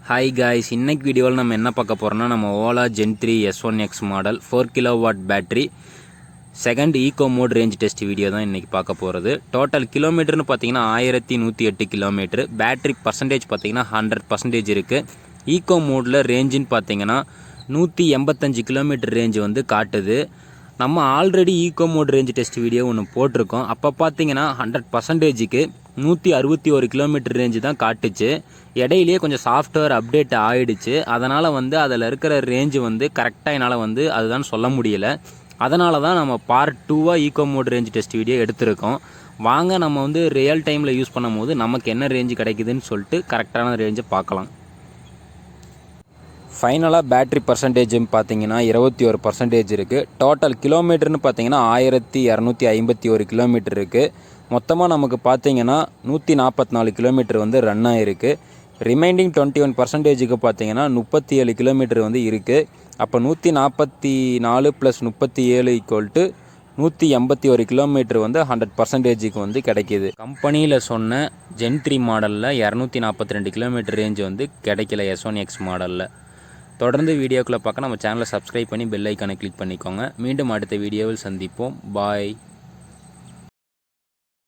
Hi guys, இன்னைக்கு வீடியோவில் நம்ம என்ன பார்க்க போகிறோம்னா நம்ம Ola gen 3 S1X model 4 kilowatt battery second eco mode range test video தான் இன்றைக்கி பார்க்க போகிறது. டோட்டல் கிலோமீட்டர்னு பார்த்தீங்கன்னா 1108 கிலோமீட்டர். பேட்டரி பர்சன்டேஜ் பார்த்தீங்கன்னா 100% இருக்குது. ஈகோ மோடில் ரேஞ்சுன்னு பார்த்தீங்கன்னா 185 கிலோமீட்டர் ரேஞ்சு வந்து காட்டுது. நம்ம already eco mode range test video ஒன்று போட்டிருக்கோம். அப்போ பார்த்தீங்கன்னா 100%க்கு 161 கிலோமீட்டர் ரேஞ்சு தான் காட்டுச்சு. இடையிலேயே கொஞ்சம் சாஃப்ட்வேர் அப்டேட் ஆகிடுச்சு. அதனால் வந்து அதில் இருக்கிற ரேஞ்சு வந்து கரெக்டாக என்னால் வந்து அதுதான் சொல்ல முடியலை. அதனால தான் நம்ம பார்ட் 2வாக eco mode range test video எடுத்திருக்கோம். வாங்க நம்ம வந்து ரியல் டைமில் யூஸ் பண்ணும் போது நமக்கு என்ன ரேஞ்சு கிடைக்குதுன்னு சொல்லிட்டு கரெக்டான ரேஞ்சை பார்க்கலாம். ஃபைனலாக பேட்ரி பர்சன்டேஜ்னு பார்த்தீங்கன்னா 21% இருக்குது. டோட்டல் கிலோமீட்டர்னு பார்த்தீங்கன்னா 1251 கிலோமீட்டர் இருக்குது. மொத்தமாக நமக்கு பார்த்தீங்கன்னா 144 கிலோமீட்டர் வந்து ரன் ஆகிருக்கு. ரிமைண்டிங் 21%க்கு பார்த்தீங்கன்னா 37 கிலோமீட்டர் வந்து இருக்குது. அப்போ 144 + 37 = 181 கிலோமீட்டர் வந்து 100%க்கு வந்து கிடைக்கிது. கம்பெனியில் சொன்ன ஜென் 3 மாடலில் 242 கிலோமீட்டர் ரேஞ்சு வந்து கிடைக்கல S1X மாடலில். தொடர்ந்து வீடியோக்களை பார்க்க நம்ம சேனலை சப்ஸ்கிரைப் பண்ணி பெல் ஐக்கானை கிளிக் பண்ணிக்கோங்க. மீண்டும் அடுத்த வீடியோவில் சந்திப்போம். பாய்.